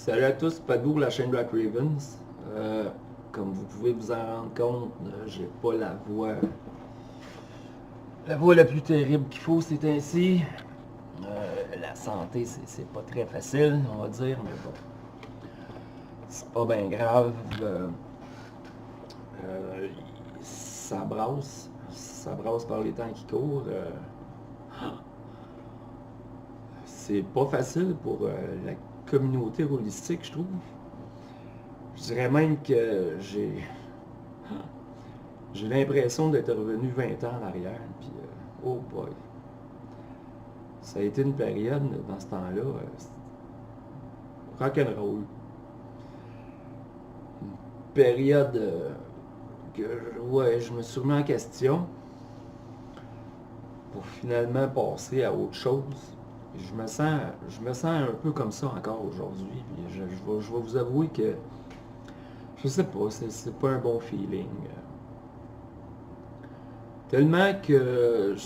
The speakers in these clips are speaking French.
Salut à tous, Padou, la chaîne Black Ravens. Comme vous pouvez vous en rendre compte, j'ai pas la voix la plus terrible qu'il faut c'est ainsi. La santé, c'est pas très facile, on va dire, mais bon, c'est pas bien grave. Ça brasse par les temps qui courent. C'est pas facile pour la communauté holistique, je trouve. Je dirais même que j'ai l'impression d'être revenu 20 ans en arrière. Puis, oh boy. Ça a été une période, dans ce temps-là, rock'n'roll. Une période que ouais, je me suis remis en question pour finalement passer à autre chose. Je me sens un peu comme ça encore aujourd'hui. Puis je vais vous avouer que je sais pas, c'est pas un bon feeling. Tellement que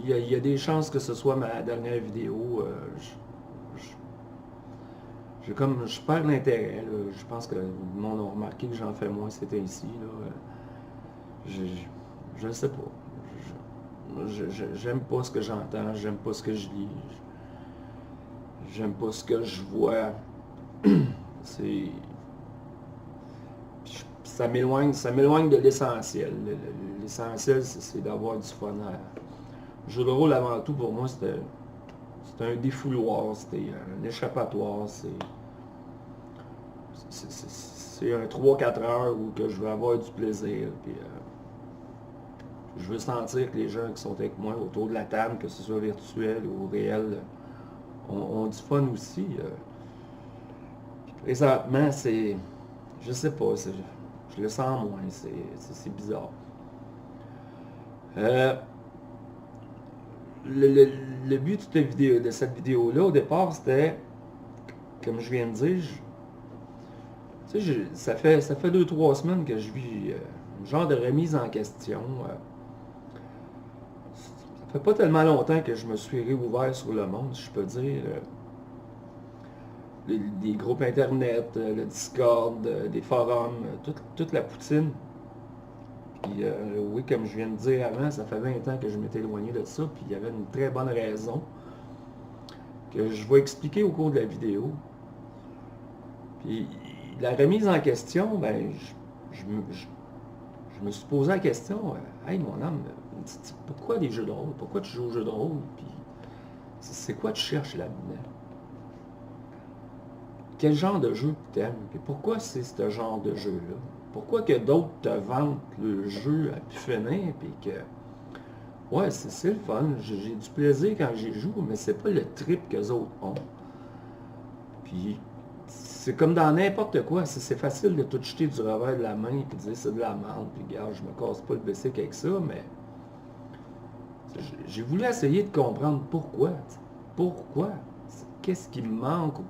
il y a des chances que ce soit ma dernière vidéo. Je perds l'intérêt. Je pense que le monde a remarqué que j'en fais moins, c'était ici. Je ne sais pas. J'aime pas ce que j'entends, j'aime pas ce que je lis, j'aime pas ce que je vois. C'est ça m'éloigne de l'essentiel. L'essentiel, c'est d'avoir du fun. Le jeu de rôle, avant tout, pour moi, c'était un défouloir, c'était un échappatoire, c'est un 3-4 heures où que je veux avoir du plaisir. Puis, je veux sentir que les gens qui sont avec moi autour de la table, que ce soit virtuel ou réel, ont du fun aussi. Présentement, je sais pas, je le sens moins, c'est bizarre. Le but de cette vidéo-là, au départ, c'était, comme je viens de dire, tu sais, ça fait 2-3 semaines que je vis un genre de remise en question. Ça fait pas tellement longtemps que je me suis réouvert sur le monde, si je peux dire. Des groupes internet, le Discord, des forums, toute la poutine. Puis oui, comme je viens de dire avant, ça fait 20 ans que je m'étais éloigné de ça, puis il y avait une très bonne raison que je vais expliquer au cours de la vidéo. Puis la remise en question, ben, je me suis posé la question, hey mon homme, pourquoi des jeux de rôle? Pourquoi tu joues aux jeux de rôle? Puis c'est quoi tu cherches là-dedans? Quel genre de jeu tu aimes? Puis pourquoi c'est ce genre de jeu-là? Pourquoi que d'autres te vendent le jeu à pu finir, puis que, ouais, c'est le fun, j'ai du plaisir quand j'y joue, mais c'est pas le trip qu'eux autres ont. Puis, c'est comme dans n'importe quoi, c'est facile de tout jeter du revers de la main, puis de dire c'est de la merde, puis regarde, je me casse pas le bessic avec ça, mais j'ai voulu essayer de comprendre pourquoi. Pourquoi? Qu'est-ce qui me manque, ou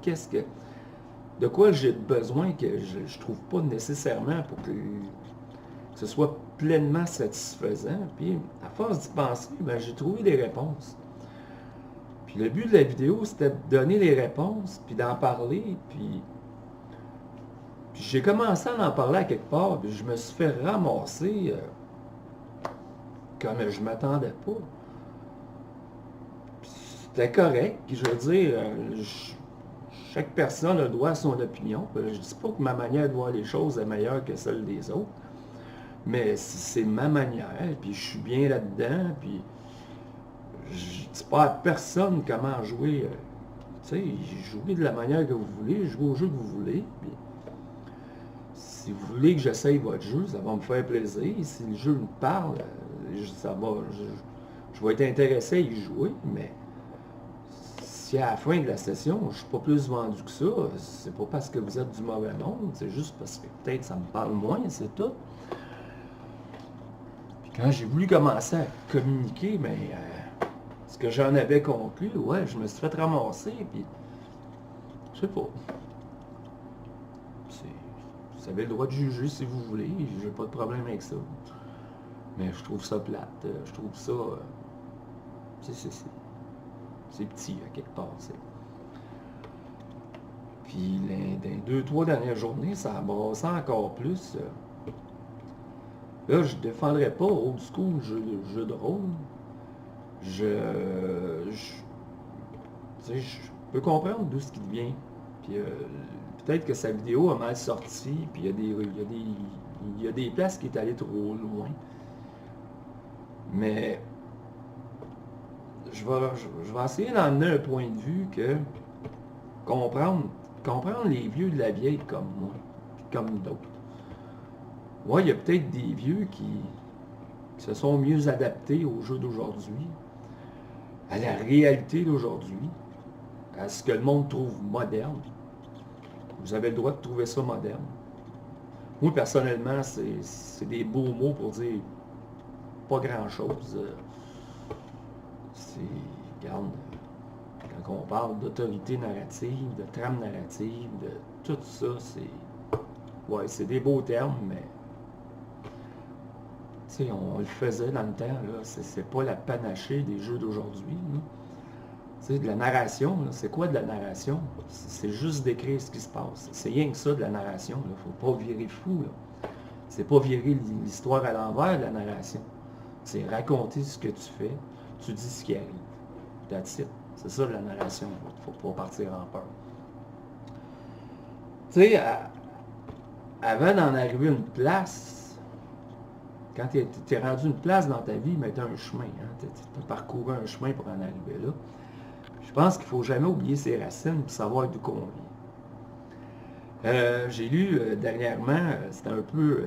de quoi j'ai besoin que je trouve pas nécessairement pour que ce soit pleinement satisfaisant. Puis, à force d'y penser, ben, j'ai trouvé des réponses. Puis le but de la vidéo, c'était de donner les réponses, puis d'en parler, puis j'ai commencé à en parler à quelque part, puis je me suis fait ramasser comme je m'attendais pas. C'était correct, puis je veux dire, chaque personne a le droit à son opinion. Je ne dis pas que ma manière de voir les choses est meilleure que celle des autres, mais c'est ma manière, puis je suis bien là-dedans, puis je dis pas à personne comment jouer. Tu sais, jouez de la manière que vous voulez, jouez au jeu que vous voulez, puis si vous voulez que j'essaye votre jeu, ça va me faire plaisir. Si le jeu me parle, je vais être intéressé à y jouer, mais si à la fin de la session, je ne suis pas plus vendu que ça, c'est pas parce que vous êtes du mauvais monde, c'est juste parce que peut-être ça me parle moins, c'est tout. Puis quand j'ai voulu commencer à communiquer, mais ce que j'en avais conclu, ouais, je me suis fait ramasser, puis je sais pas. Vous avez le droit de juger si vous voulez, j'ai pas de problème avec ça. Mais je trouve ça plate, je trouve ça... c'est petit à quelque part, c'est. Puis dans les 2-3 dernières journées, ça a brassé encore plus. Là, je ne défendrais pas old school jeu de rôle. Je tu sais, je peux comprendre d'où ce qui vient. Puis peut-être que sa vidéo a mal sorti, puis il y a des places qui est allé trop loin. Mais je vais essayer d'emmener un point de vue que comprendre les vieux de la vieille comme moi, puis comme d'autres. Ouais, il y a peut-être des vieux qui se sont mieux adaptés aux jeux d'aujourd'hui, à la réalité d'aujourd'hui, à ce que le monde trouve moderne. Vous avez le droit de trouver ça moderne. Moi, personnellement, c'est des beaux mots pour dire pas grand-chose. Regarde, quand on parle d'autorité narrative, de trame narrative, de tout ça, c'est des beaux termes, mais tu sais, on le faisait dans le temps, là, c'est pas la panachée des jeux d'aujourd'hui. Tu sais, de la narration, c'est quoi de la narration? C'est juste décrire ce qui se passe. C'est rien que ça de la narration, il faut pas virer fou, là. C'est pas virer l'histoire à l'envers de la narration. C'est raconter ce que tu fais, tu dis ce qui arrive. That's it. C'est ça de la narration, il faut pas partir en peur. Tu sais, avant d'en arriver à une place, quand tu es rendu une place dans ta vie, mais tu as un chemin, tu as parcouru un chemin pour en arriver là. Je pense qu'il ne faut jamais oublier ses racines pour savoir d'où qu'on vient. J'ai lu dernièrement, c'était un peu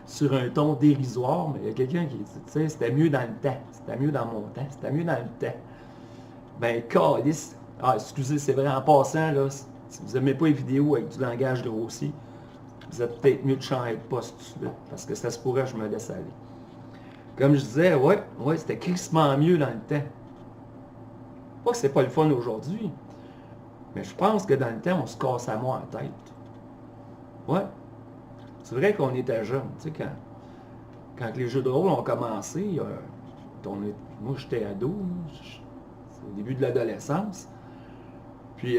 sur un ton dérisoire, mais il y a quelqu'un qui dit, tu sais, c'était mieux dans le temps, c'était mieux dans mon temps, c'était mieux dans le temps. Ben, calice. Ah, excusez, c'est vrai, en passant, là, si vous n'aimez pas les vidéos avec du langage grossier, vous êtes peut-être mieux de changer de poste tout de suite, parce que ça se pourrait que je me laisse aller. Comme je disais, ouais, c'était crissement mieux dans le temps. Pas que c'est pas le fun aujourd'hui, mais je pense que dans le temps, on se casse à moi en tête. Ouais. C'est vrai qu'on était jeunes, tu sais, quand les jeux de rôle ont commencé, moi j'étais ado, c'est au début de l'adolescence, puis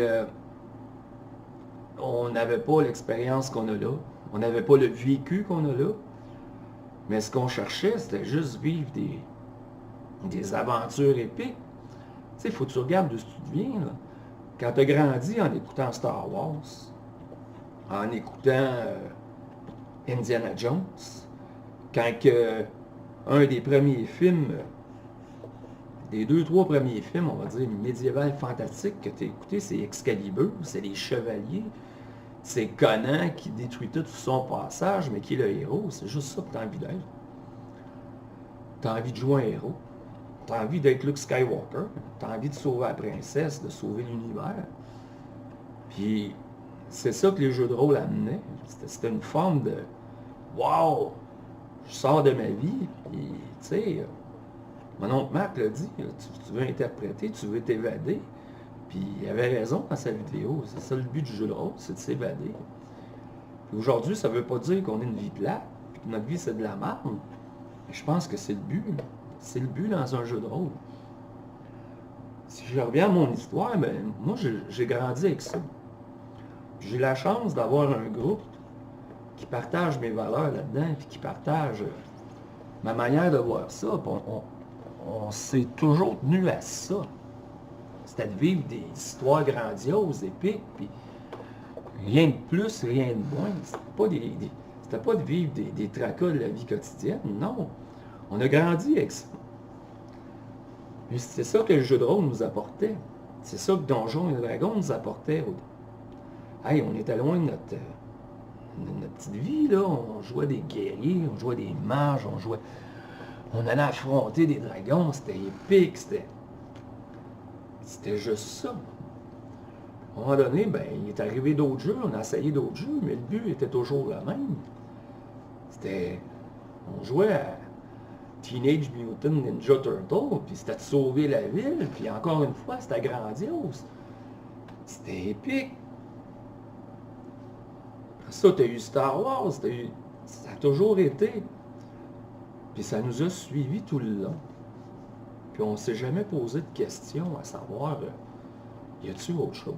on n'avait pas l'expérience qu'on a là, on n'avait pas le vécu qu'on a là, mais ce qu'on cherchait, c'était juste vivre des aventures épiques. Tu sais, il faut que tu regardes d'où tu viens, là. Quand tu as grandi en écoutant Star Wars, en écoutant Indiana Jones, quand un des premiers films, des 2-3 premiers films, on va dire, médiéval fantastiques que tu as écouté, c'est Excalibur, c'est les Chevaliers, c'est Conan qui détruit tout sur son passage, mais qui est le héros, c'est juste ça que tu as envie d'être. Tu as envie de jouer un héros. Tu as envie d'être Luke Skywalker, tu as envie de sauver la princesse, de sauver l'univers. Puis, c'est ça que les jeux de rôle amenaient. C'était une forme de « Wow! Je sors de ma vie, puis, tu sais, mon oncle Marc l'a dit, tu veux interpréter, tu veux t'évader. » Puis, il avait raison dans sa vidéo. C'est ça le but du jeu de rôle, c'est de s'évader. Puis aujourd'hui, ça ne veut pas dire qu'on a une vie plate, puis que notre vie, c'est de la merde. Mais je pense que c'est le but. C'est le but dans un jeu de rôle. Si je reviens à mon histoire, ben, moi, j'ai grandi avec ça. J'ai la chance d'avoir un groupe qui partage mes valeurs là-dedans, puis qui partage ma manière de voir ça. On s'est toujours tenu à ça. C'était de vivre des histoires grandioses, épiques, puis rien de plus, rien de moins. C'était pas de vivre des tracas de la vie quotidienne, non. On a grandi avec ça. Et c'est ça que le jeu de rôle nous apportait. C'est ça que Donjons et Dragons nous apportait. Hey, on était loin de notre petite vie, là. On jouait des guerriers, on jouait des mages, on allait affronter des dragons, c'était épique, c'était juste ça. À un moment donné, ben, il est arrivé d'autres jeux, on a essayé d'autres jeux, mais le but était toujours le même. On jouait à Teenage Mutant Ninja Turtle, puis c'était de sauver la ville, puis encore une fois, c'était grandiose. C'était épique. Après ça, tu as eu Star Wars, ça a toujours été. Puis ça nous a suivis tout le long. Puis on ne s'est jamais posé de questions à savoir, y a-t-il autre chose?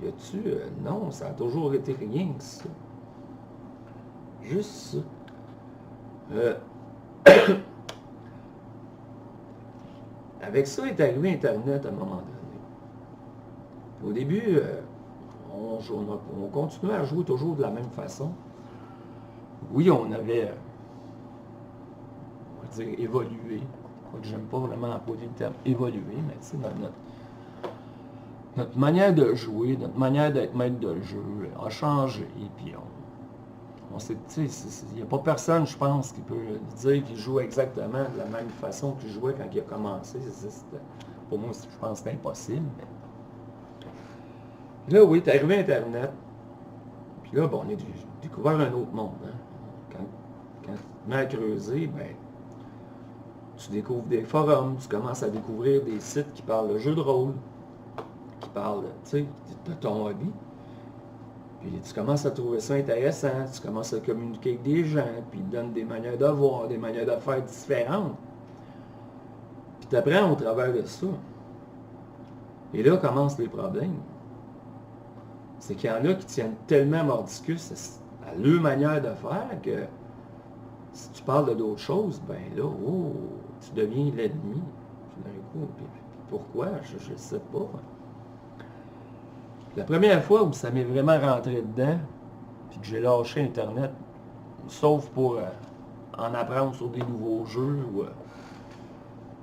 Y a-tu... non, ça a toujours été rien que ça. Juste ça. Avec ça est arrivé Internet à un moment donné. Au début, on continuait à jouer toujours de la même façon. Oui, on avait, on va dire, évolué. Quoique j'aime pas vraiment employer le terme évoluer, mais tu sais, notre manière de jouer, notre manière d'être maître de jeu a changé. Et puis on sait, tu sais, il n'y a pas personne, je pense, qui peut dire qu'il joue exactement de la même façon qu'il jouait quand il a commencé. Pour moi, je pense que c'est impossible. Mais... Là, oui, t'es arrivé Internet. Puis là, bon, on a découvert un autre monde. Hein. Quand tu te mets à creuser, ben, tu découvres des forums, tu commences à découvrir des sites qui parlent de jeux de rôle, qui parlent, tu sais, de ton hobby. Puis tu commences à trouver ça intéressant, tu commences à communiquer avec des gens, puis ils te donnent des manières de voir, des manières de faire différentes. Puis tu apprends au travers de ça. Et là commencent les problèmes. C'est qu'il y en a qui tiennent tellement mordicus à leur manière de faire que si tu parles de d'autres choses, ben là, oh, tu deviens l'ennemi. D'un coup, puis pourquoi? Je ne sais pas. La première fois où ça m'est vraiment rentré dedans, puis que j'ai lâché Internet, sauf pour en apprendre sur des nouveaux jeux ou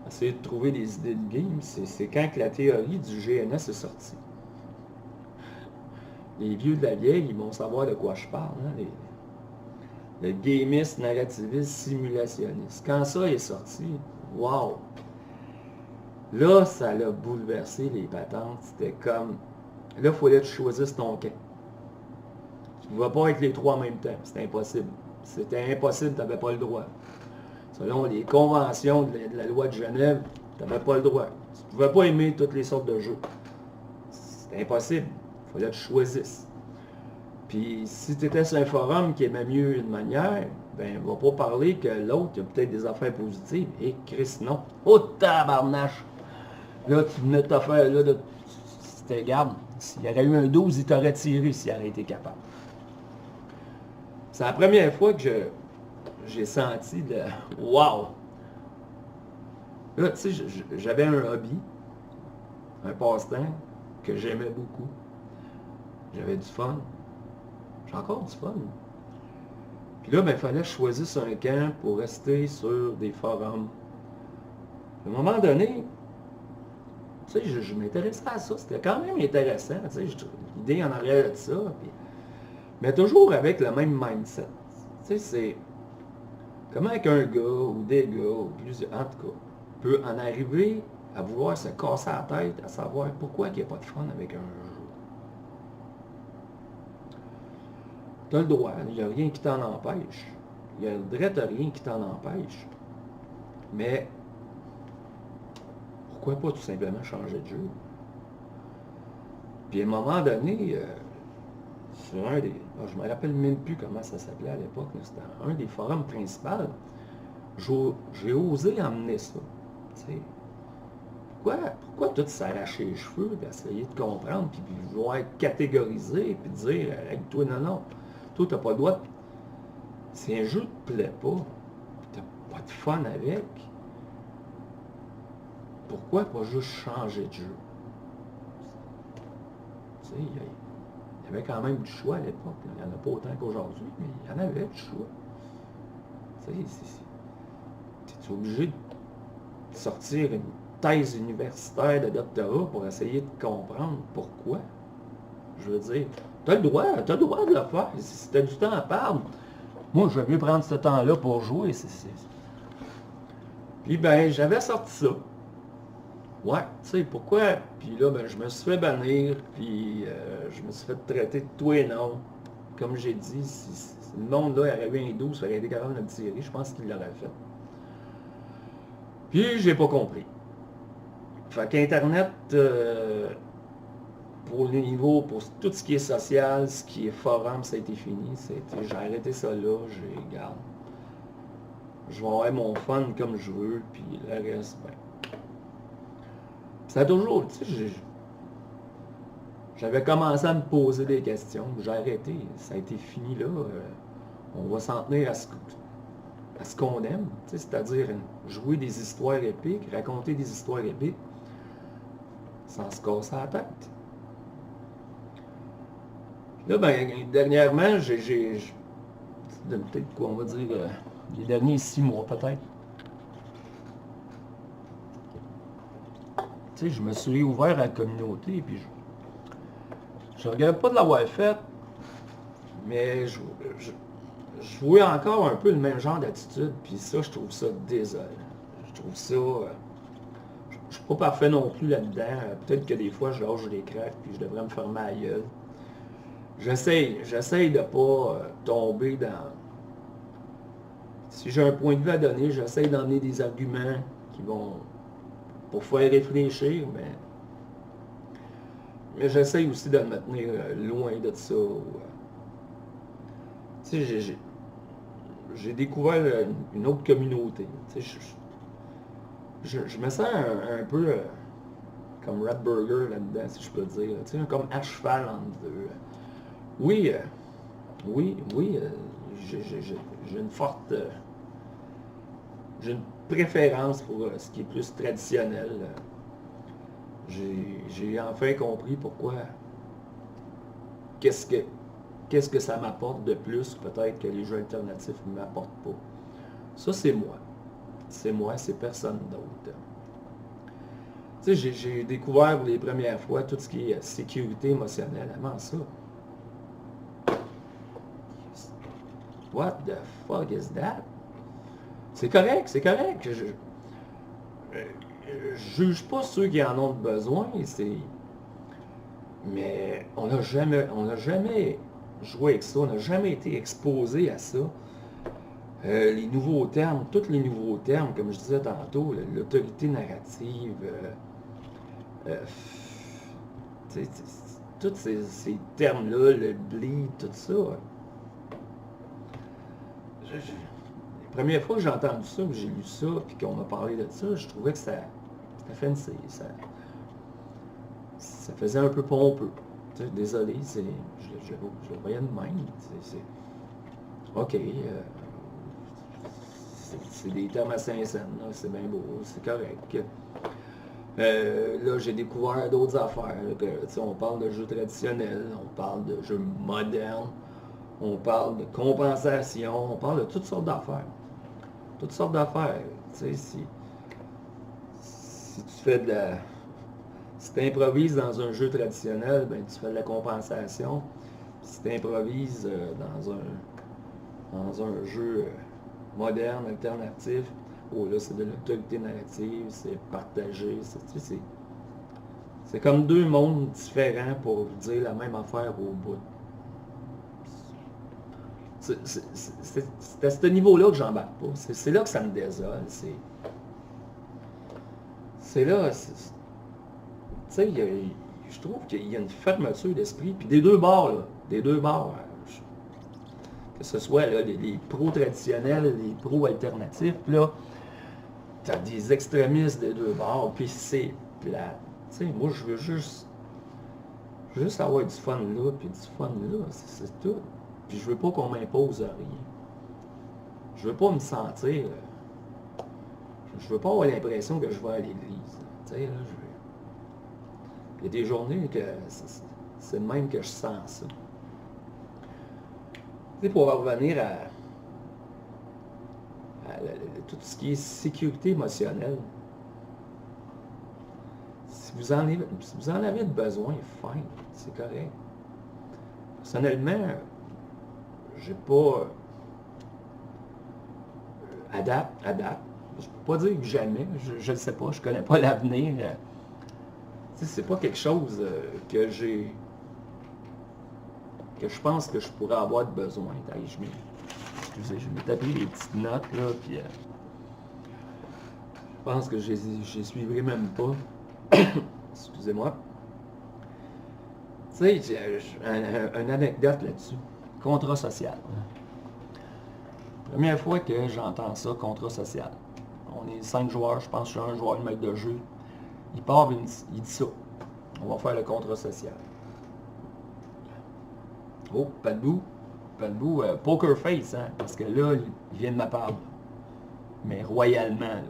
essayer de trouver des idées de game, c'est quand que la théorie du GNS est sortie. Les vieux de la vieille, ils vont savoir de quoi je parle. Hein, le gamiste, narrativiste, simulationniste. Quand ça est sorti, wow! Là, ça l'a bouleversé les patentes. C'était comme... Là, il fallait que tu choisisses ton camp. Tu ne pouvais pas être les trois en même temps. C'était impossible. C'était impossible, tu n'avais pas le droit. Selon les conventions de la loi de Genève, tu n'avais pas le droit. Tu ne pouvais pas aimer toutes les sortes de jeux. C'était impossible. Il fallait que tu choisisses. Puis si tu étais sur un forum qui aimait mieux une manière, ben on va pas parler que l'autre, il y a peut-être des affaires positives. Et Christ, non. Oh tabarnache! Là, tu venais de t'affaire, là, c'était, garde, s'il y aurait eu un 12, il t'aurait tiré s'il aurait été capable. C'est la première fois que j'ai senti de wow! Là, tu sais, j'avais un hobby, un passe-temps que j'aimais beaucoup. J'avais du fun. J'ai encore du fun. Puis là, ben, il fallait que je choisisse un camp pour rester sur des forums. À un moment donné, tu sais, je m'intéressais à ça. C'était quand même intéressant, tu sais, l'idée en arrière de ça. Puis... Mais toujours avec le même mindset. Tu sais, c'est comment qu'un gars ou des gars, ou plusieurs, en tout cas, peut en arriver à vouloir se casser la tête, à savoir pourquoi il n'y a pas de fun avec un jeu. Tu as le droit, il n'y a rien qui t'en empêche. Il y a le droit de rien qui t'en empêche. Mais pourquoi pas tout simplement changer de jeu? Puis à un moment donné, sur un des... je me rappelle même plus comment ça s'appelait à l'époque, c'était un des forums principaux, j'ai osé emmener ça. T'sais. Pourquoi tout s'arracher les cheveux, puis essayer de comprendre, puis vouloir être catégorisé, puis dire, hey, toi, non. Toi, t'as pas le droit. Si un jeu te plaît pas, t'as pas de fun avec, pourquoi pas juste changer de jeu? Tu sais, il y avait quand même du choix à l'époque. Il n'y en a pas autant qu'aujourd'hui, mais il y en avait du choix. Tu sais, t'es obligé de sortir une thèse universitaire de doctorat pour essayer de comprendre pourquoi. Je veux dire, t'as le droit de le faire. Si t'as du temps à perdre, moi, je vais mieux prendre ce temps-là pour jouer. Puis ben, j'avais sorti ça. Ouais, tu sais, pourquoi? Puis là, ben, je me suis fait bannir, puis je me suis fait traiter de tout et non. Comme j'ai dit, si le monde-là avait eu un 12, il aurait été capable de me tirer, je pense qu'il l'aurait fait. Puis, j'ai pas compris. Fait qu'Internet, pour le niveau, pour tout ce qui est social, ce qui est forum, ça a été fini. J'ai arrêté ça là, regarde. Je vais avoir mon fun comme je veux, puis le reste, ben... Ça a toujours, tu sais, j'avais commencé à me poser des questions. J'ai arrêté. Ça a été fini là. On va s'en tenir à ce qu'on aime. C'est-à-dire jouer des histoires épiques, raconter des histoires épiques, sans se casser la tête. Là, ben, dernièrement, peut-être quoi, on va dire, les derniers 6 mois peut-être. Tu sais, je me suis ouvert à la communauté, puis je regrette pas de l'avoir fait, mais je vois encore un peu le même genre d'attitude, puis ça, je trouve ça désolant. Je trouve ça... je suis pas parfait non plus là-dedans. Peut-être que des fois, je lâche des cracks, puis je devrais me fermer la gueule. J'essaye de pas tomber dans... Si j'ai un point de vue à donner, j'essaye d'emmener des arguments qui vont... pour faire réfléchir, mais j'essaye aussi de me tenir loin de ça. Tu sais, j'ai découvert une autre communauté. Tu sais, je me sens un peu comme Red Burger là-dedans, si je peux dire. Tu sais, comme à cheval entre deux. Oui, j'ai une forte... j'ai une préférence pour ce qui est plus traditionnel. J'ai enfin compris pourquoi... Qu'est-ce que ça m'apporte de plus, peut-être, que les jeux alternatifs ne m'apportent pas. Ça, c'est moi. C'est moi, c'est personne d'autre. Tu sais, j'ai découvert pour les premières fois tout ce qui est sécurité émotionnelle. Avant ça. What the fuck is that? C'est correct, c'est correct. Je juge pas ceux qui en ont besoin, mais on n'a jamais joué avec ça, on n'a jamais été exposé à ça. Les nouveaux termes, tous les nouveaux termes, comme je disais tantôt, l'autorité narrative, tous ces termes-là, le bleed, tout ça. La première fois que j'ai entendu ça, que j'ai lu ça, puis qu'on m'a parlé de ça, je trouvais que c'était fancy. Ça faisait un peu pompeux. Désolé, je le voyais de même. OK. C'est des termes à Saint-Saëns, c'est bien beau, c'est correct. Là, j'ai découvert d'autres affaires. On parle de jeux traditionnels, on parle de jeux modernes, on parle de compensation, on parle de toutes sortes d'affaires. Toutes sortes d'affaires. Si tu fais de la... Si tu improvises dans un jeu traditionnel, ben, tu fais de la compensation. Si tu improvises dans un jeu moderne, alternatif, oh là, c'est de l'autorité narrative, c'est partagé. C'est comme deux mondes différents pour dire la même affaire au bout. C'est à ce niveau-là que j'embarque pas. C'est là que ça me désole. C'est là... Tu sais, je trouve qu'il y a une fermeture d'esprit. Puis des deux bords, là. Des deux bords. Que ce soit là, les pros traditionnels, les pros alternatifs, là, t'as des extrémistes des deux bords, puis c'est plate. Tu sais, moi, je veux juste avoir du fun là, puis du fun là, c'est tout. Puis je veux pas qu'on m'impose rien. Je veux pas me sentir... je veux pas avoir l'impression que je vais à l'église. Tu sais, là, il y a des journées que c'est le même que je sens ça. Tu sais, pour revenir à tout ce qui est sécurité émotionnelle, si vous en avez besoin, fine, c'est correct. Personnellement, j'ai pas... adapte. Je peux pas dire que jamais, je ne sais pas, je connais pas l'avenir. C'est pas quelque chose que je pense que je pourrais avoir de besoin. Excusez, je m'ai tapé les petites notes là, puis je pense que je les suivrai même pas. Excusez-moi. Tu sais, une anecdote là-dessus. Contrat social. Première fois que j'entends ça, contrat social. On est 5 joueurs, je pense que je suis un joueur, le maître de jeu. Il part, il dit ça. On va faire le contrat social. Oh, Padbou, poker face, hein, parce que là, il vient de ma part. Mais royalement, là.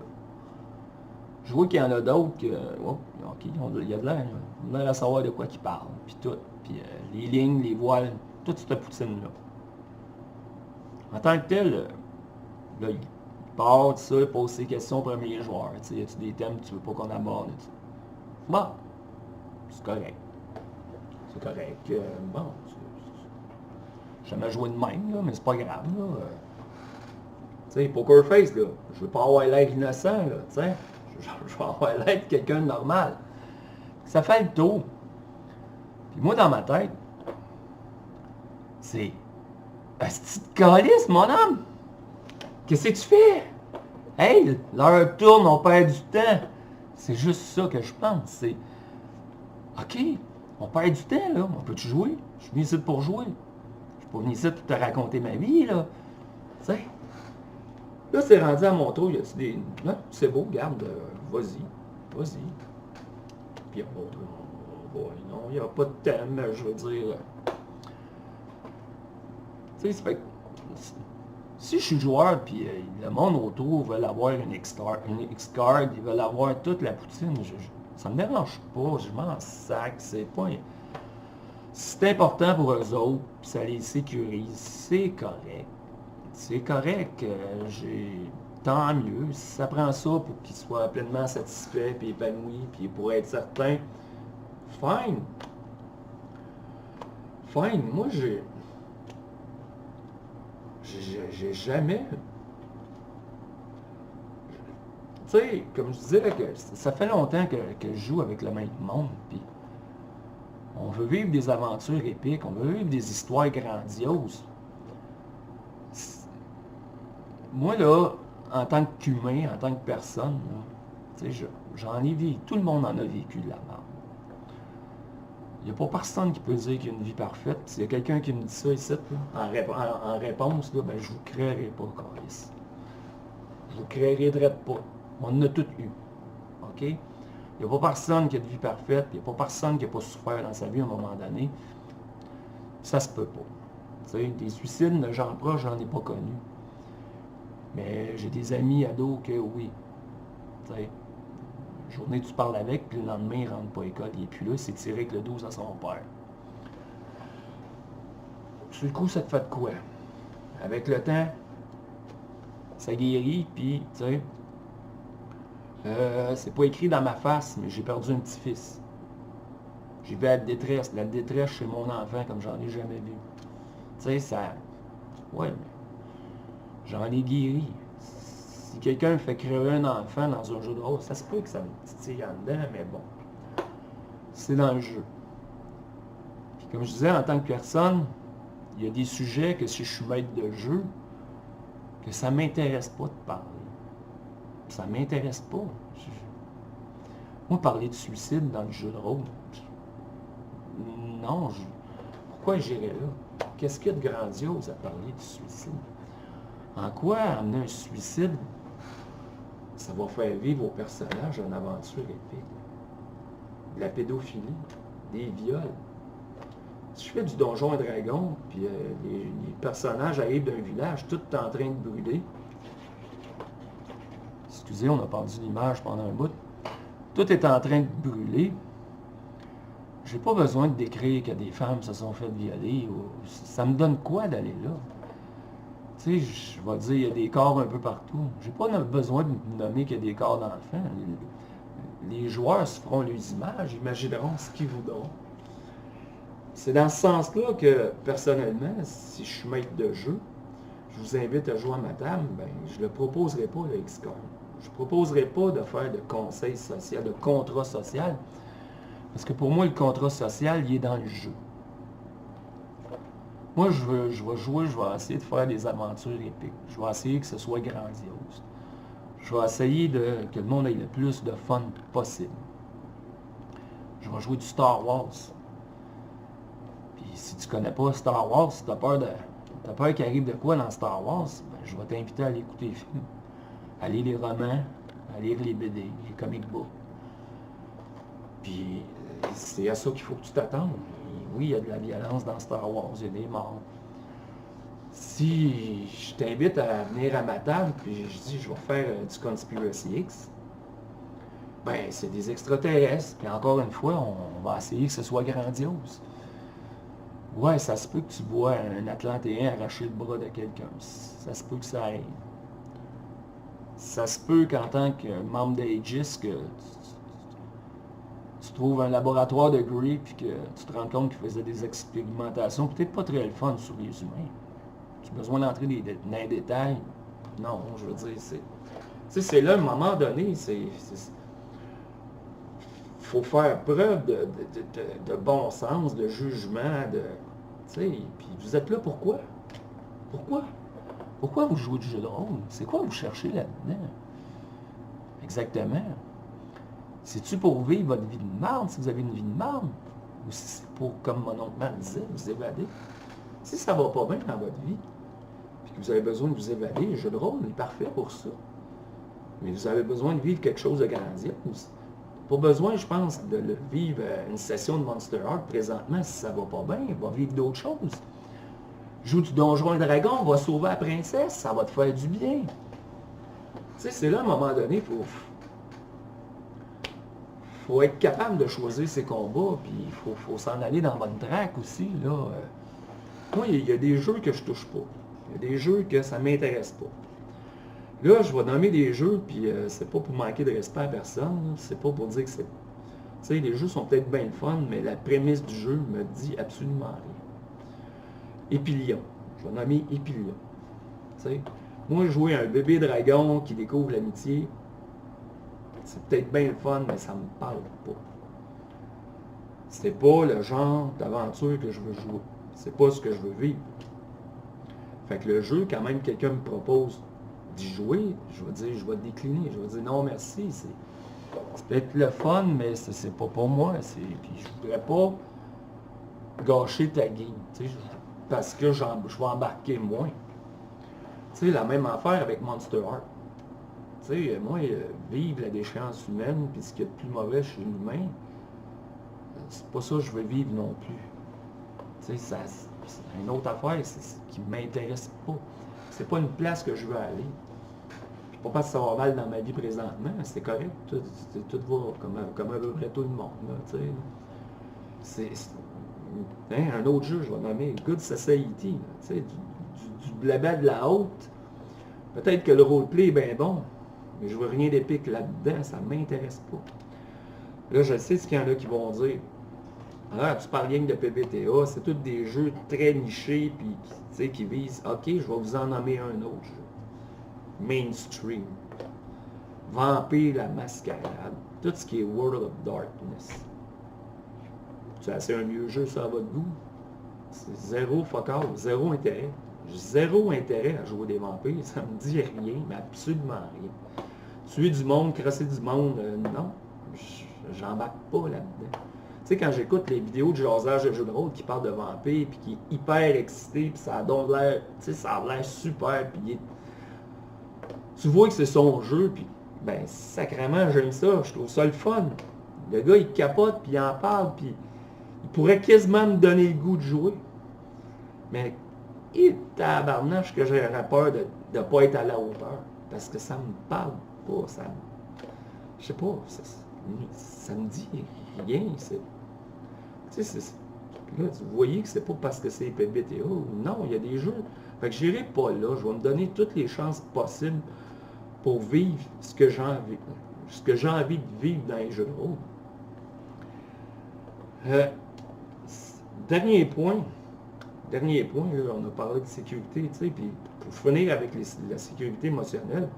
Je vois qu'il y en a d'autres que, oh, ok, il y a de l'air, on a l'air à savoir de quoi ils parlent, puis tout. Puis les lignes, les voiles, toute cette poutine-là. En tant que tel, là, il part, tout ça, il pose ses questions aux premiers joueurs. Tu sais, y a-tu des thèmes que tu veux pas qu'on aborde? Bon, c'est correct. C'est correct. Bon, j'ai jamais joué de même, là, mais c'est pas grave, là. Tu sais, poker face, là, je veux pas avoir l'air innocent, là, tu sais. Je veux avoir l'air de quelqu'un de normal. Ça fait le tour. Puis moi, dans ma tête, c'est... Asti de calice, mon homme! Qu'est-ce que tu fais? Hey, l'heure tourne, on perd du temps. C'est juste ça que je pense. C'est... OK, on perd du temps, là. On peut-tu jouer? Je suis venu ici pour jouer. Je suis pas venu ici pour te raconter ma vie, là. Tu sais? Là, c'est rendu à mon tour. Il y a des... Non, c'est beau, garde. Vas-y. Puis on va... Non, il n'y a pas de thème, je veux dire. Tu sais, ça fait que... Si je suis joueur, puis le monde autour veut avoir une X-Card, ils veulent avoir toute la poutine, ça me dérange pas, je m'en sac, c'est pas... Si c'est important pour eux autres, puis ça les sécurise, c'est correct. C'est correct, j'ai... Tant mieux, si ça prend ça pour qu'ils soient pleinement satisfaits, puis épanouis, puis pour être certains, fine. Fine, moi j'ai jamais... Tu sais, comme je disais, que ça fait longtemps que je joue avec le même monde, puis on veut vivre des aventures épiques, on veut vivre des histoires grandioses. Moi, là, en tant qu'humain, en tant que personne, tu sais, j'en ai vécu, tout le monde en a vécu de la merde. Il n'y a pas personne qui peut dire qu'il y a une vie parfaite. S'il y a quelqu'un qui me dit ça ici, là, en réponse, là, ben, je vous créerai pas, Carlis. Je vous créerai pas. On en a tout eu. OK? Il n'y a pas personne qui a de vie parfaite. Il n'y a pas personne qui n'a pas souffert dans sa vie à un moment donné. Ça se peut pas. Tu sais, des suicides de gens proches, j'en ai pas connu. Mais j'ai des amis ados que oui. Tu sais, une journée tu parles avec, puis le lendemain il rentre pas à l'école, il est plus là, c'est tiré avec le 12 à son père. Sur le coup, ça te fait de quoi? Avec le temps, ça guérit, puis tu sais, c'est pas écrit dans ma face, mais j'ai perdu un petit-fils. J'ai vu la détresse chez mon enfant comme j'en ai jamais vu. Tu sais, ça... Ouais, mais j'en ai guéri. Si quelqu'un me fait créer un enfant dans un jeu de rôle, ça se peut que ça me titille en dedans, mais bon. C'est dans le jeu. Puis comme je disais, en tant que personne, il y a des sujets que si je suis maître de jeu, que ça m'intéresse pas de parler. Ça m'intéresse pas. Moi, parler de suicide dans le jeu de rôle, non, pourquoi j'irais là? Qu'est-ce qu'il y a de grandiose à parler de suicide? En quoi amener un suicide, ça va faire vivre au personnage une aventure épique? De la pédophilie, des viols. Si je fais du Donjon et Dragon, puis les personnages arrivent d'un village, tout est en train de brûler. Excusez, on a perdu l'image pendant un bout. Tout est en train de brûler. J'ai pas besoin de décrire que des femmes se sont faites violer. Ça me donne quoi d'aller là? Tu sais, je vais dire, il y a des corps un peu partout. J'ai pas besoin de nommer qu'il y a des corps d'enfants. Les joueurs se feront les images, imagineront ce qu'ils voudront. C'est dans ce sens-là que, personnellement, si je suis maître de jeu, je vous invite à jouer à ma table, ben, je ne le proposerai pas, le XCOM. Je ne proposerai pas de faire de conseil social, de contrat social, parce que pour moi, le contrat social, il est dans le jeu. Moi, je vais jouer, je vais essayer de faire des aventures épiques. Je vais essayer que ce soit grandiose. Je vais essayer que le monde ait le plus de fun possible. Je vais jouer du Star Wars. Puis si tu connais pas Star Wars, si tu as peur qu'il arrive de quoi dans Star Wars, ben, je vais t'inviter à aller écouter les films, à lire les romans, à lire les BD, les comic books. Puis c'est à ça qu'il faut que tu t'attendes. Oui, il y a de la violence dans Star Wars, il y a des morts. Si je t'invite à venir à ma table, puis je dis, je vais faire du Conspiracy X, ben, c'est des extraterrestres, puis encore une fois, on va essayer que ce soit grandiose. Ouais, ça se peut que tu vois un Atlantéen arracher le bras de quelqu'un. Ça se peut que ça arrive. Ça se peut qu'en tant que membre d'Aegis, que tu trouves un laboratoire de Grey, puis que tu te rends compte qu'il faisait des expérimentations, peut-être pas très le fun sur les humains. Tu as besoin d'entrer dans les détails. Non, je veux dire, c'est là, à un moment donné, faut faire preuve de bon sens, de jugement, puis vous êtes là pourquoi? Pourquoi? Pourquoi vous jouez du jeu de rôle? C'est quoi vous cherchez là-dedans? Exactement. C'est-tu pour vivre votre vie de marde, si vous avez une vie de marde? Ou si c'est pour, comme mon oncle Marc disait, vous évader? Si ça va pas bien dans votre vie, puis que vous avez besoin de vous évader, le jeu de rôle est parfait pour ça. Mais vous avez besoin de vivre quelque chose de grandiose. Pas besoin, je pense, de le vivre une session de Monster Heart présentement si ça va pas bien. Va vivre d'autres choses. Joue du Donjon et Dragon, va sauver la princesse, ça va te faire du bien. Tu sais, c'est là, à un moment donné, faut être capable de choisir ses combats, puis il faut s'en aller dans votre track aussi, là. Moi, il y a des jeux que je touche pas. Il y a des jeux que ça m'intéresse pas. Là, je vais nommer des jeux, puis c'est pas pour manquer de respect à personne, c'est pas pour dire que c'est... Tu sais, les jeux sont peut-être bien fun, mais la prémisse du jeu me dit absolument rien. Epilion. Je vais nommer Epilion. Tu sais, moi, jouer un bébé dragon qui découvre l'amitié, c'est peut-être bien le fun, mais ça me parle pas. C'est pas le genre d'aventure que je veux jouer. C'est pas ce que je veux vivre. Fait que le jeu, quand même, quelqu'un me propose d'y jouer, je vais dire, je vais décliner. Je vais dire non merci. C'est peut-être le fun, mais c'est pas pour moi. Puis je voudrais pas gâcher ta game. Parce que je vais embarquer moins. Tu sais, la même affaire avec Monster Heart. Tu sais, moi, vivre la déchéance humaine, puis ce qu'il y a de plus mauvais chez l'humain, c'est pas ça que je veux vivre non plus. Tu sais, c'est une autre affaire, c'est ce qui m'intéresse pas. C'est pas une place que je veux aller. Puis pas parce que ça va mal dans ma vie présentement, c'est correct. Tout va comme à peu près tout le monde. Là, tu sais. Un autre jeu, je vais nommer Good Society. Là, tu sais, du blabla de la haute. Peut-être que le roleplay est bien bon, mais je veux rien d'épique là-dedans, ça m'intéresse pas. Là, je sais ce qu'il y en a qui vont dire. Ah, tu parles rien de PBTA, c'est tous des jeux très nichés, puis qui visent, ok, je vais vous en nommer un autre jeu. Mainstream. Vampire la Mascarade. Tout ce qui est World of Darkness. C'est un mieux jeu, ça, à votre goût? C'est zéro focal, zéro intérêt. J'ai zéro intérêt à jouer des vampires, ça me dit rien, mais absolument rien. Tuer du monde, crasser du monde, non. J'embarque pas là-dedans. Tu sais, quand j'écoute les vidéos de jasage de jeux de rôle qui parlent de vampires, puis qui est hyper excité, puis ça a donc l'air, tu sais, ça a l'air super, puis tu vois que c'est son jeu, puis ben sacrément, j'aime ça, je trouve ça le fun. Le gars, il capote, puis il en parle, puis il pourrait quasiment me donner le goût de jouer. Mais il tabarnache que j'aurais peur de ne pas être à la hauteur, parce que ça me parle pas, ça me... Je sais pas, ça me dit rien, c'est... Tu sais, là, vous voyez que c'est pas parce que c'est PBTA. Non, il y a des jeux. Fait que j'irai pas là. Je vais me donner toutes les chances possibles pour vivre ce que j'ai envie de vivre dans les jeux de rôle. Dernier point, là, on a parlé de sécurité, tu sais, puis pour finir avec la sécurité émotionnelle,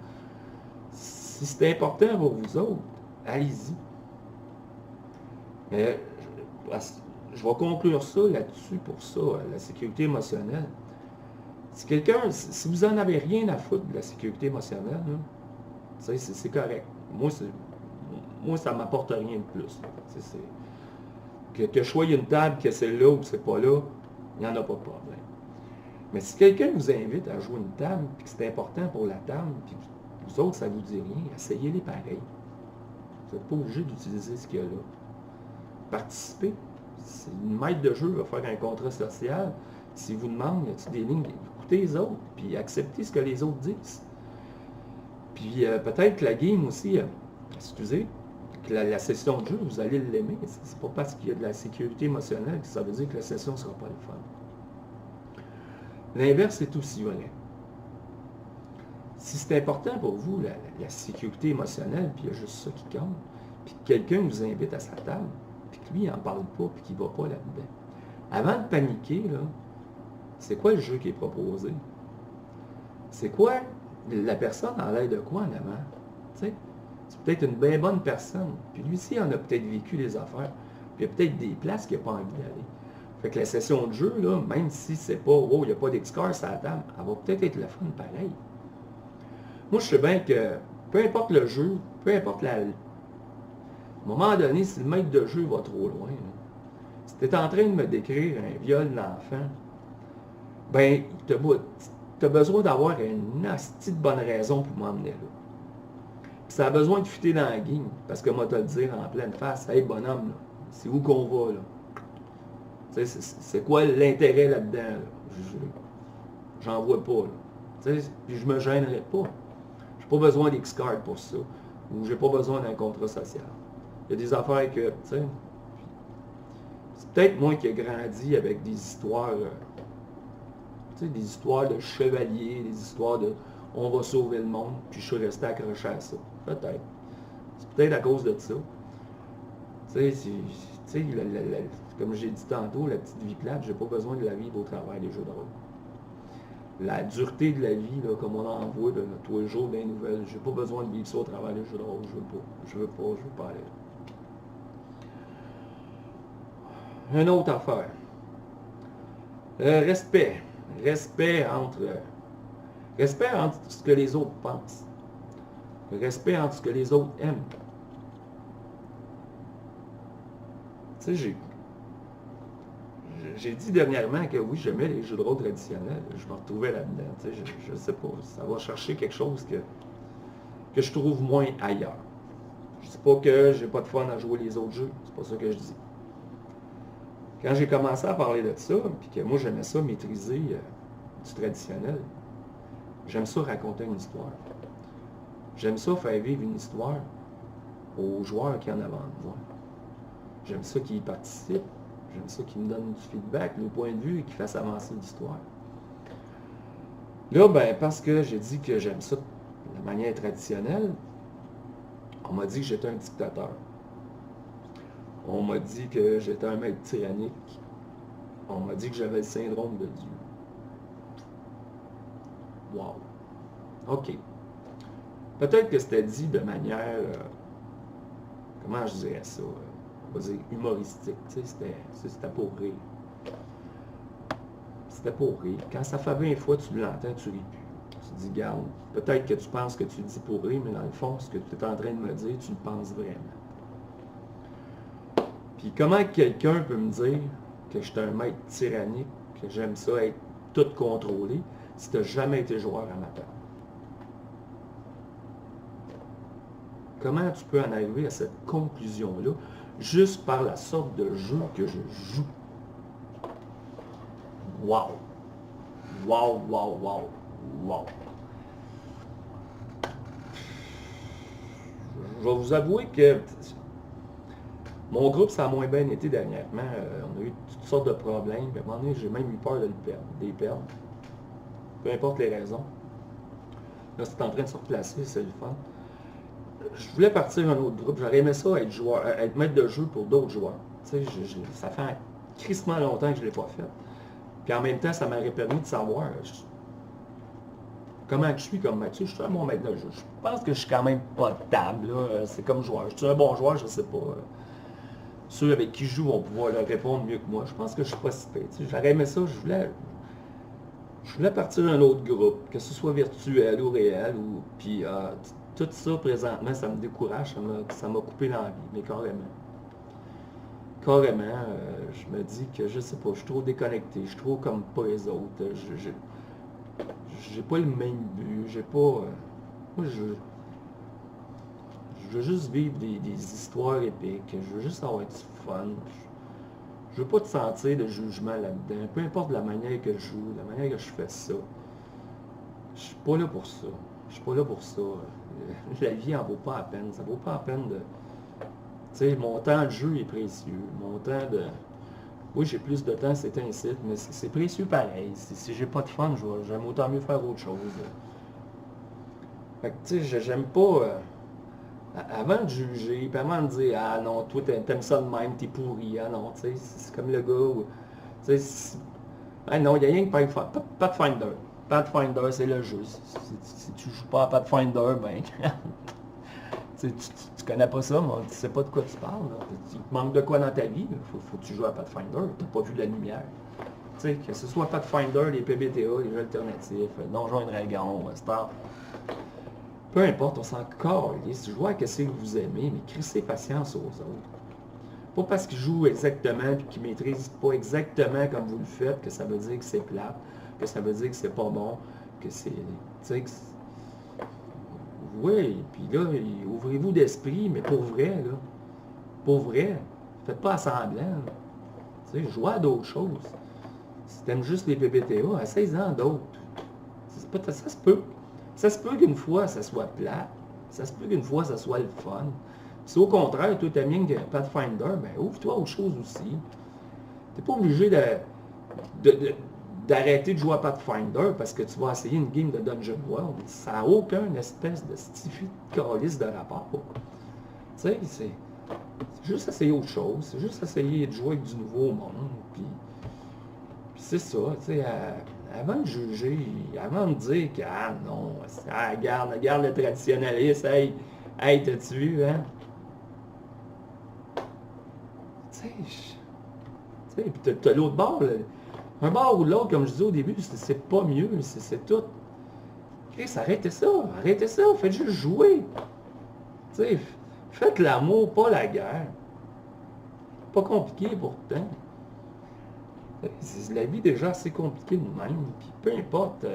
si c'est important pour vous autres, allez-y. Mais je vais conclure ça là-dessus pour ça, la sécurité émotionnelle. Si vous n'en avez rien à foutre de la sécurité émotionnelle, c'est correct. Moi, ça ne m'apporte rien de plus. Que je sois une table, que c'est là ou que c'est pas là, il n'y en a pas de problème. Mais si quelqu'un vous invite à jouer une table, puis que c'est important pour la table, puis vous autres, ça ne vous dit rien, essayez-les pareil. Vous n'êtes pas obligé d'utiliser ce qu'il y a là. Participez. Si une maître de jeu va faire un contrat social, s'il vous demande, y a-t-il des lignes, écoutez les autres, puis acceptez ce que les autres disent. Puis peut-être que la game aussi, excusez, que la session de jeu, vous allez l'aimer. C'est pas parce qu'il y a de la sécurité émotionnelle que ça veut dire que la session ne sera pas le fun. L'inverse est aussi vrai. Si c'est important pour vous, la sécurité émotionnelle, puis il y a juste ça qui compte, puis que quelqu'un vous invite à sa table, puis que lui, il n'en parle pas, puis qu'il ne va pas là-dedans. Avant de paniquer, là, c'est quoi le jeu qui est proposé? C'est quoi la personne en l'air de quoi en avant? Tu sais, c'est peut-être une bien bonne personne. Puis lui aussi, il en a peut-être vécu des affaires. Puis il y a peut-être des places qu'il n'a pas envie d'aller. Fait que la session de jeu, là, même si c'est pas, oh, il n'y a pas d'excart sur la table, elle va peut-être être le fun pareil. Moi, je sais bien que peu importe le jeu, peu importe à un moment donné, si le maître de jeu va trop loin, là, si tu es en train de me décrire un viol d'enfant, ben, tu as besoin d'avoir une hostie de bonne raison pour m'emmener là. Puis ça a besoin de fuiter dans la game, parce que moi, te le dire en pleine face, hey bonhomme, c'est où qu'on va, là? C'est quoi l'intérêt là-dedans, là? J'en vois pas, là. Puis je me gênerai pas. J'ai pas besoin d'X-Card pour ça. Ou j'ai pas besoin d'un contrat social. Il y a des affaires que, tu sais, c'est peut-être moi qui ai grandi avec des histoires, des histoires de chevaliers, des histoires de on va sauver le monde, puis je suis resté accroché à ça. Peut-être. C'est peut-être à cause de ça. Tu sais, comme j'ai dit tantôt, la petite vie plate, j'ai pas besoin de la vivre au travers des jeux de rôle. La dureté de la vie, là, comme on en voit tous les jours dans les nouvelles, j'ai pas besoin de vivre ça au travers des jeux de rôle. Je veux pas aller là. Une autre affaire. Respect. Respect entre ce que les autres pensent. Respect entre ce que les autres aiment. Tu sais, j'ai dit dernièrement que oui, j'aimais les jeux de rôle traditionnels. Je me retrouvais là-dedans. Tu sais, je sais pas, ça va chercher quelque chose que je trouve moins ailleurs. Je dis pas que j'ai pas de fun à jouer les autres jeux. C'est pas ça que je dis. Quand j'ai commencé à parler de ça, puis que moi j'aimais ça maîtriser du traditionnel, j'aime ça raconter une histoire. J'aime ça faire vivre une histoire aux joueurs qui en avant de moi. J'aime ça qu'ils y participent. J'aime ça qu'ils me donnent du feedback, le point de vue et qu'ils fassent avancer l'histoire. Là, ben, parce que j'ai dit que j'aime ça de la manière traditionnelle, on m'a dit que j'étais un dictateur. On m'a dit que j'étais un maître tyrannique. On m'a dit que j'avais le syndrome de Dieu. Wow. OK. Peut-être que c'était dit de manière, comment je dirais ça, on va dire humoristique. Tu sais, c'était pour rire. C'était pour rire. Quand ça fait 20 fois tu l'entends, tu ris plus. Tu te dis, garde, peut-être que tu penses que tu le dis pour rire, mais dans le fond, ce que tu es en train de me dire, tu le penses vraiment. Puis comment quelqu'un peut me dire que je suis un maître tyrannique, que j'aime ça être tout contrôlé, si tu n'as jamais été joueur à ma table? Comment tu peux en arriver à cette conclusion-là, juste par la sorte de jeu que je joue? Wow! Wow, wow, wow, wow! Je vais vous avouer que mon groupe, ça a moins bien été dernièrement. On a eu toutes sortes de problèmes. À un moment donné, j'ai même eu peur de les perdre. Peu importe les raisons. Là, c'est en train de se replacer, c'est le fun. Je voulais partir un autre groupe. J'aurais aimé ça être joueur, être maître de jeu pour d'autres joueurs. Tu sais, ça fait un crissement longtemps que je ne l'ai pas fait. Puis en même temps, ça m'aurait permis de savoir comment je suis comme maître. Je suis un bon maître de jeu. Je pense que je suis quand même potable. C'est comme joueur. Je suis un bon joueur, je ne sais pas. Ceux avec qui je joue vont pouvoir leur répondre mieux que moi. Je pense que je suis pas si pire. J'aurais aimé ça, je voulais partir un autre groupe, que ce soit virtuel ou réel, puis tout ça présentement, ça me décourage, ça m'a coupé l'envie, mais carrément. Carrément, je me dis que je sais pas, je suis trop déconnecté, je suis trop comme pas les autres. J'ai pas le même but, j'ai pas. Moi, je veux juste vivre des histoires épiques, je veux juste avoir du fun. Je veux pas te sentir de jugement là-dedans. Peu importe la manière que je joue, la manière que je fais ça. Je suis pas là pour ça. Je suis pas là pour ça. La vie en vaut pas la peine. Ça vaut pas la peine de... Tu sais, mon temps de jeu est précieux. Mon temps de... Oui, j'ai plus de temps, c'est ainsi, mais c'est précieux pareil. Si j'ai pas de fun, j'aime autant mieux faire autre chose. Fait que, tu sais, j'aime pas... avant de juger, puis avant de dire, ah non, toi, t'aimes ça de même, t'es pourri, ah non, tu sais, c'est comme le gars où... Tu sais, ah non, il n'y a rien que Pathfinder. Pathfinder, c'est le jeu. Si tu joues pas à Pathfinder, ben... tu connais pas ça, mais tu sais pas de quoi tu parles. Là. Il te manque de quoi dans ta vie. Faut que tu joues à Pathfinder. Tu n'as pas vu de la lumière. Tu sais, que ce soit Pathfinder, les PBTA, les jeux alternatifs, Donjons et Dragons, Star. Peu importe, on s'en calisse. Jouez à ce que vous aimez, mais crissez patience aux autres. Pas parce qu'ils jouent exactement et qu'ils maîtrisent pas exactement comme vous le faites que ça veut dire que c'est plate, que ça veut dire que c'est pas bon, que c'est... Tu sais, oui, puis là, ouvrez-vous d'esprit, mais pour vrai, là. Pour vrai. Faites pas semblant. Tu sais, jouez à d'autres choses. Si t'aimes juste les PBTA, essaye-en d'autres. Ça se peut. Ça se peut qu'une fois, ça soit plate. Ça se peut qu'une fois, ça soit le fun. Si au contraire, toi, t'aimes bien Pathfinder, ben ouvre-toi à autre chose aussi. T'es pas obligé d'arrêter de jouer à Pathfinder parce que tu vas essayer une game de Dungeon World. Ça n'a aucun espèce de stifi de calice de rapport. Tu sais, c'est juste essayer autre chose. C'est juste essayer de jouer avec du nouveau monde. Puis c'est ça, tu sais, avant de juger, avant de dire que, ah non, regarde le traditionnaliste, hey, t'as-tu vu, hein? Tu sais, puis t'as l'autre bord, là. Un bord ou l'autre, comme je disais au début, c'est pas mieux, c'est tout. Chris, arrêtez ça, faites juste jouer. Tu sais, faites l'amour, pas la guerre. Pas compliqué pourtant. La vie est déjà assez compliquée de même, puis peu importe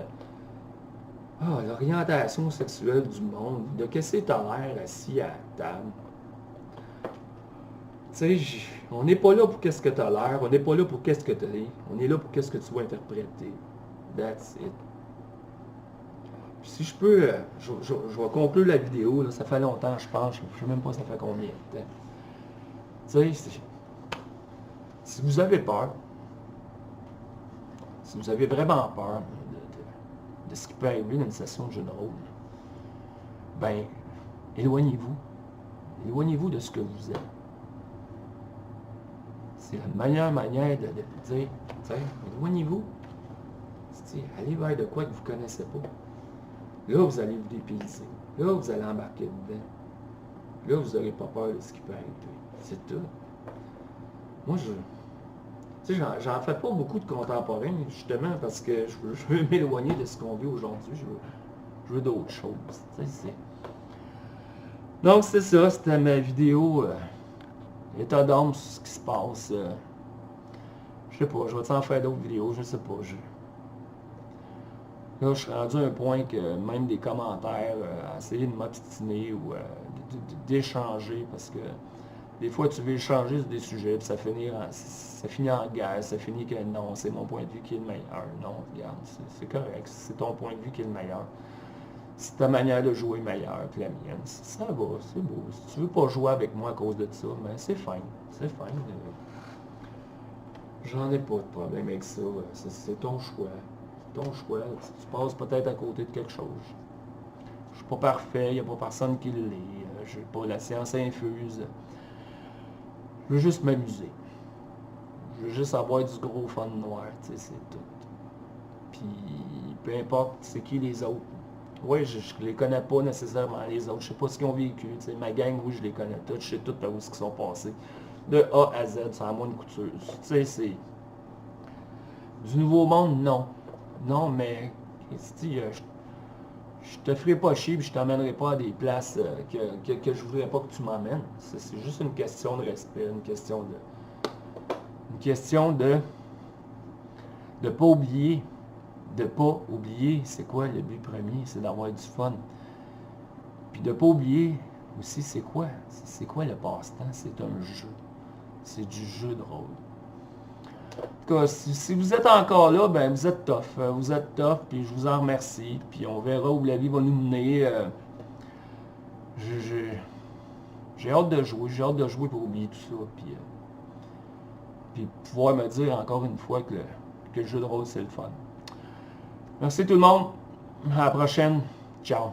l'orientation sexuelle du monde, de qu'est-ce que t'as l'air assis à la table. Tu sais, on n'est pas là pour qu'est-ce que tu as l'air, on n'est pas là pour qu'est-ce que tu es, on est là pour qu'est-ce que tu vas interpréter. That's it. Puis si je peux, je vais conclure la vidéo, là, ça fait longtemps, je pense, je ne sais même pas ça fait combien de temps. Tu sais, si vous avez peur, si vous avez vraiment peur de ce qui peut arriver dans une session de jeu de rôle, ben, éloignez-vous. Éloignez-vous de ce que vous êtes. C'est la meilleure manière de dire, éloignez-vous. Allez vers de quoi que vous ne connaissez pas. Là, vous allez vous dépayser. Là, vous allez embarquer dedans. Là, vous n'aurez pas peur de ce qui peut arriver. C'est tout. Moi, j'en fais pas beaucoup de contemporains, justement, parce que je veux m'éloigner de ce qu'on vit aujourd'hui. Je veux d'autres choses. Donc, c'est ça. C'était ma vidéo. État d'âme sur ce qui se passe. Je sais pas, je vais en faire d'autres vidéos, je sais pas. Là, je suis rendu à un point que même des commentaires, essayer de m'obstiner ou d'échanger, parce que des fois tu veux échanger sur des sujets, puis ça finit en guerre, ça finit que non, c'est mon point de vue qui est le meilleur. Non, regarde, c'est correct, c'est ton point de vue qui est le meilleur. C'est ta manière de jouer meilleure que la mienne. Ça va, c'est beau. Si tu veux pas jouer avec moi à cause de ça, ben c'est fine. C'est fine. J'en ai pas de problème avec ça. C'est ton choix. C'est ton choix. Tu passes peut-être à côté de quelque chose. Je suis pas parfait, il n'y a pas personne qui l'est. Je n'ai pas la science infuse. Je veux juste m'amuser. Je veux juste avoir du gros fun noir, tu sais, c'est tout. Puis, peu importe c'est qui les autres. Oui, je les connais pas nécessairement, les autres. Je sais pas ce qu'ils ont vécu. T'sais. Ma gang, oui, je les connais tous. Je sais tout où ils sont passés. De A à Z, sans moi une couture. Tu sais, c'est... Du nouveau monde, non. Non, mais... Je te ferai pas chier et je t'emmènerai pas à des places que je voudrais pas que tu m'emmènes. C'est juste une question de respect, une question de... de pas oublier. De pas oublier, c'est quoi le but premier? C'est d'avoir du fun. Puis de pas oublier aussi, c'est quoi? C'est quoi le passe-temps? C'est un jeu. C'est du jeu de rôle. tout cas, si vous êtes encore là, ben vous êtes tough. Vous êtes tough, puis je vous en remercie. Puis on verra où la vie va nous mener. J'ai hâte de jouer. J'ai hâte de jouer pour oublier tout ça. Puis pouvoir me dire encore une fois que le jeu de rôle, c'est le fun. Merci tout le monde. À la prochaine. Ciao.